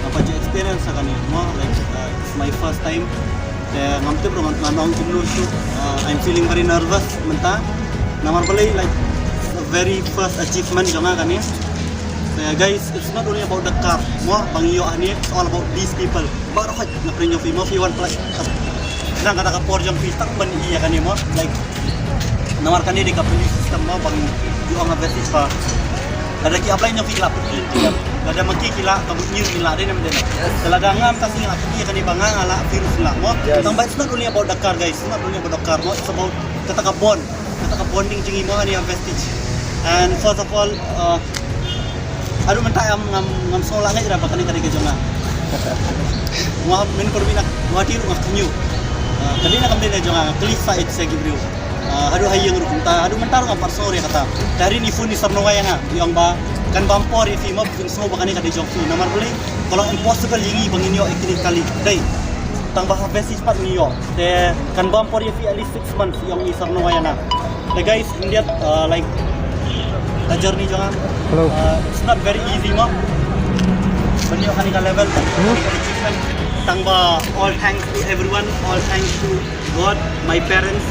apa je experience akan ni mo it's my first time ngamte bro nganong dulu tu I'm feeling very nervous menta namar balai like very first achievement jangan kan ni guys, it's not only about the car mo bangiyo ani it's all about these people baru haj na prinyo fi mo fi one plus nang kata kapor jang fi tak ban iya kan ni mo like namar kan ni di kapuli system mo bang yo ang average pa ada ki apply nyo fi klap ada maki kila kabut nyir kila din nam den teladangam tas ni apki kan ni bangang ala virus lah mo tambah it's not only about the car guys, it's not only about the car mo it's about kata bonding jingi mo ani vestige. And first of all aduh mentai ngam solang aja berapa kali ke jonga ngah min korbina ngati ngah kunyu kali nak kamde jonga klisa it segi bro aduh hayang rukunta aduh mentar ngam parsore kata dari ni funi sarno wayanga yang ba kan bampor ifi mo bin so bakani kade jongsu namar beli kalau impossible yingi banginyo ikini kali dai tang bah basic pat niyo te kan bampor ifi at least 6 months yang ni sarno wayana guys india like the journey jangan it's not very easy mo banyo kanika level tangba all thanks to everyone, all thanks to God, my parents,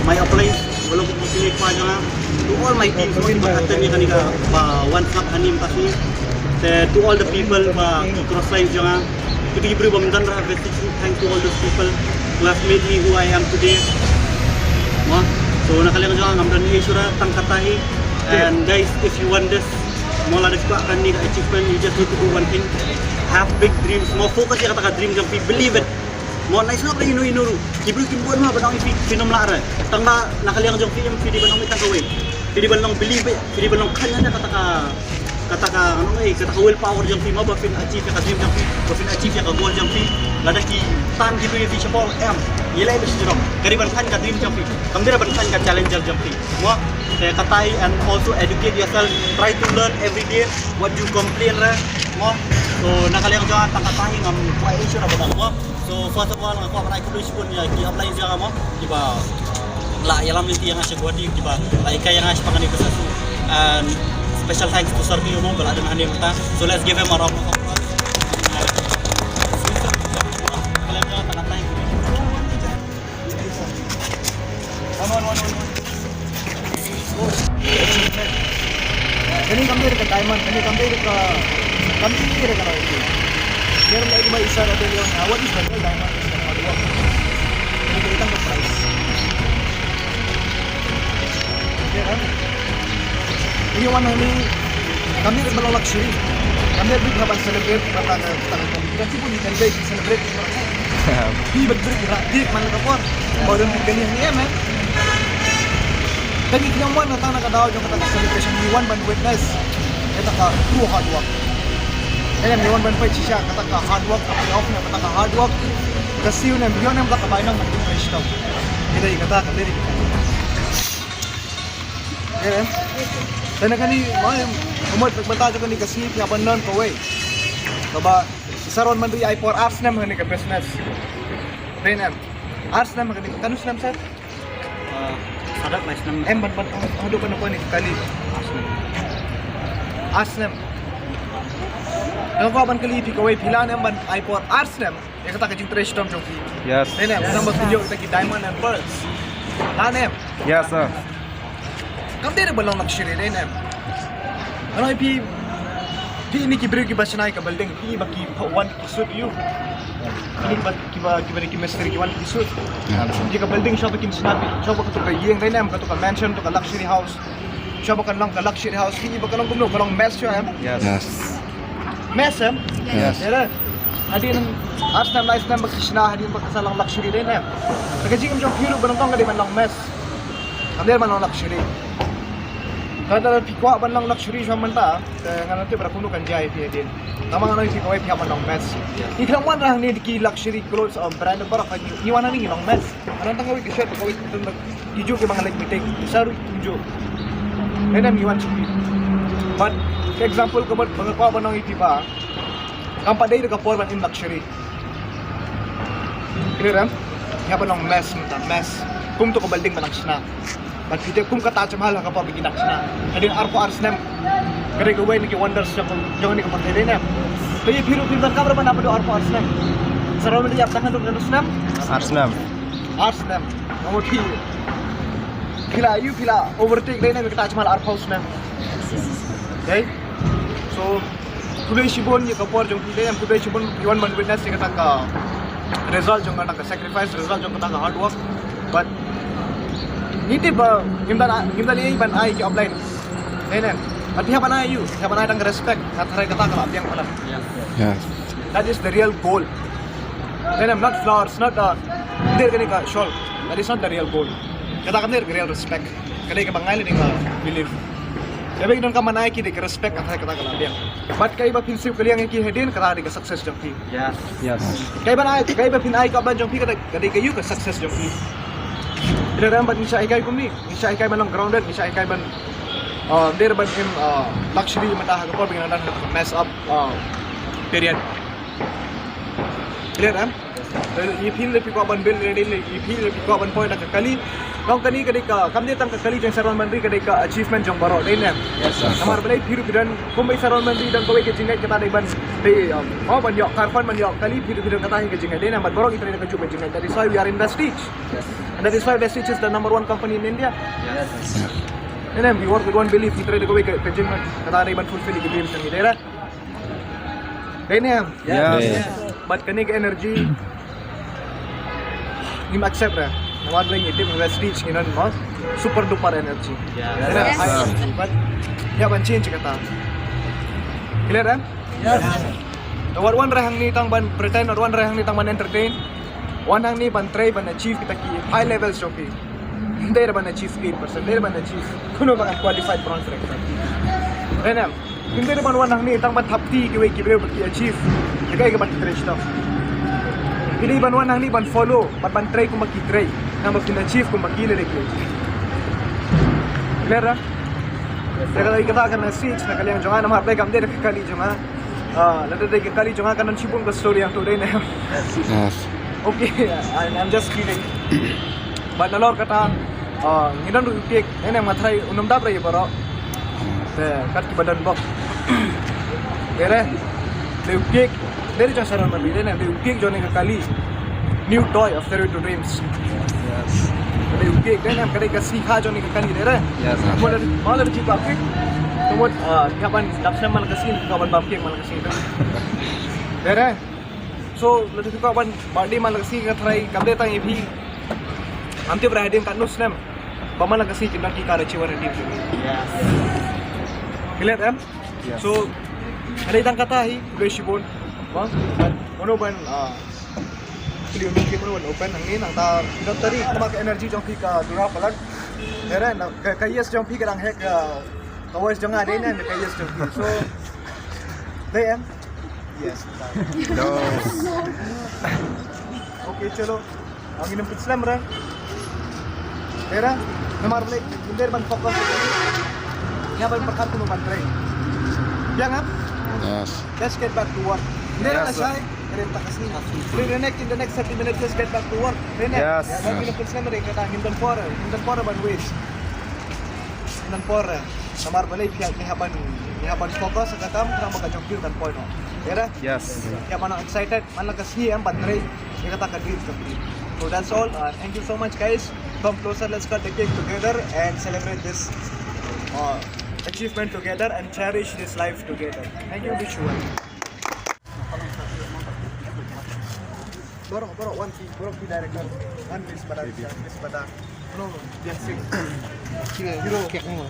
my applies belum pilih pa jangan to all my team so atten ni kanika ba one cup anim pasi to all the people ba cross line jangan kita beri pamintan ra thanks to all those people who have made me who I am today mo so nakaliang jangan ngamdan isura tangkatahi. And guys, if you want this, mula ada juga akan need achievement. You just need to do one thing: have big dreams. Mau fokus ya kata dream jam, believe it. Mau nice nak inu inu. Ibu kimbuan mah benang ifi finom lara. Tangba nakaliang jam film video benang ikan kawin. Video benang believe it. Video benang kanya kata ano kata willpower jam film apa fin achieve ya dream jam film, fin achieve ya goal jam film. Lada ki tan gitu ya fi chapol Yelai besi jerong. Kariban kan ka dream jam film. Kamdira ban kan ka challenger jam film. Mau katai and also educate yourself, try to learn every day what you complain ra mo so nakaliang jangan tangkatahi ngam kuai issue ra ba mo so first of all aku apply ku pun ya ki apply jangan mo diba la yalam inti yang asya godi diba la ikay yang asya pangani besasu and special thanks to Sergio mo bala ada hani mata so let's give him a round of applause. Nakaliang jangan tangkatahi Kani kami dekat diamond, kani kami dekat itu. Meron lagi ba isa na yung what is the real diamond is the hard work. Kani kita ang price. Ya kan? Ini one ini kami dekat luxury. Kami dekat celebrate berapa tangan kami. Kasi pun kita celebrate. Di berbeda di mana kapor. Baru kani ni man. Kami kinamuan na tanah kadaw yung kata celebration ni one ban witness kata ka true hard work kaya ni one ban fight siya kata ka hard work kapag off na kata ka hard work kasi yun ang bigyan ng kakabay ng magiging fresh daw kita ikata kadiri kaya dan kani umot pagbanta ko ni kasi yabanan ko way baba saron man ri ay for arts na man ni ka business then arts na man kanus nam sir ada mais nam ban hado pa na ko ni kali asnem Napa ban kali pi kawai pilan ban iPod Arsenal ya kata ka jing trash tom joki Yes. Nene number video kita ki diamond and pearls lanem Yes sir. kam dere balong luxury nene ano pi ini ki beri ki basanay ka building pi ba ki one suit you ini ba ki mystery ki one suit jika building shop ki sinabi shop ka to ka yeng nene ka to ka mansion to ka luxury house shop ka lang ka luxury house ki ba ka lang kumno ka lang mess siya Yes. Mesem? Yes. Ya, hadi nang Arsenal life na magkisna hadi magkasalang luxury din eh. Nagajing yung hero ba nang kadi man lang mes. Kamder man lang luxury. Kada pikwa ban lang luxury siya man ta, ngano ti para kuno kan jay ti din. Tama nga ni pikwa pikwa man lang mes. Ikram man ra ni ki luxury clothes of brand para kan iwana ni lang mes. Anong tangawi ki shirt ko ito ijo ki mga like mitik. Saru ijo. Nenam iwan chupi. But example ko ba mga kwa ba nang itiba ang paday nagka-forman in luxury clear am Yapan ng mess. Kum to kabalding manang sina. But pite kum kata chamhal ka pa biginak sina. Adin arpo arsnem. Kare ko way ni wonders jong ni ko patay din. Kaya phiru phir kamera ban apado arpo arsnem. Saraw ni yap tangan dong arsnem. Arsnem. Nomor 3. Phila overtake din na kata chamhal arpo arsnem. Okay? So today Shibon ye kapor jong pile am today Shibon iwan man witness ye kata ka result jong kata ka sacrifice result jong kata ka hard work but niti ba himdan ye ban ai ki offline nenen at hiya ban ai you hiya ban ai tang respect kata kata ka abyang pala Yes. that is the real goal nenen not flowers not der kani ka shawl that is not the real goal kata ka der real respect kada ka bangai ni ka believe Tapi don ka manai ki de respect kata kata ka abyang but kai ba prinsip kaliang ki hedin kata de success jong ki Yes. kai ba pin ai ka ban jong pi kada kayu ka success jong pi ila ram ban isa ikai kumni isa ikai ban long grounded isa ikai ban der ban im luxury mata ha ko bingana dan mess up period clear ram ये फील ले पिको ban bill ready le ये फील ले पिको ban point ka kali nong kani kadika kamne tang ka kali jeng saron mandri kadika achievement jong baro dei nem Yes, sir. amar belai phiru bidan kumbai saron mandri dan kowe ke jingai kata dei ban dei mau ban yok karfan ban yok kali phiru bidan kata ke jingai dei nem baro kita ka jupe jingai that is why we are in Vestige and that is why Vestige is the number 1 company in India and then we work with one belief kita de kowe ke jingai kata dei ban fulfill the dreams ni dei ra dei nem Yes. but kani ke energy him accept ra nawad lang itim Vestige inan mo super duper energy Yes. but ya ban change kata clear kan nawad one rahang ni tang ban pretend or one rahang ni tang ban entertain one hang ni ban try ban achieve kita ki high levels joki hindi ban achieve 8% hindi ban achieve kuno ba qualified bronze rank renam hindi ban one hang ni tang ban thapti ki we ki achieve kaya ka ban stretch to Ini ban wan ni ban follow, ban try kung maki-try, na mag-achieve kung makila ni Clear. Clear ah? Kaya lagi kata akan message na kalian jangan nama apply kamde kali jangan. Lalu dari kali jangan kanan sibung ke story yang today na. Yes. Okay, I'm just kidding. But nalor kata, nginan ru take, ini matrai unam dab rai baro. Kat ki badan bok. Kere, they take. Dari jauh saran mandi, dan ada ukik jauh ni kali new toy of Stairway to Dreams. Yes. Ada ukik, dan yang kadang kasih kah jauh ni kali deh. Yes. Malah lebih bapik. Kemudian kapan dapsnya malah kasih, kapan bapik malah kasih. Deh. So lebih kapan badi malah kasih katrai kamde tang ibi. Nanti berhadiah kat nus nem. Bamalah kasih kita kikar ciwar di sini. Yes. Clear kan? Yes. So ada yang kata hi, udah sibun. Ono ban kliu mikir pun open angin ang ta pinot tadi nama ke energy jong pi ka dura palan era na kayes jong pi kadang hek kawes jong ade na kayes jong pi so they am yes No. okay chalo ang inam pislam ra era namar blek under ban fokus ya ban perkat kuno ban try jangan Yes. let's get back to work. Nera Yes, na siya, renta kasi. Reconnect in the next 30 minutes, let's get back to work. Rena, Yes. Lagi na pulsa na rin, kata hindan pora ban ways. Hindan pora. Namar balay, pihaban focus, sa katam, kaya magka-jump dan point. Kaya Yes. kaya man excited, man lang kasi ang bantray, kata ka-dreams complete. So that's all. Thank you so much guys. Come closer, let's cut the cake together and celebrate this achievement together and cherish this life together. Thank you, Vishwan. Borok, one key director, one miss pada, no, dia sing. Hero, kayak mo.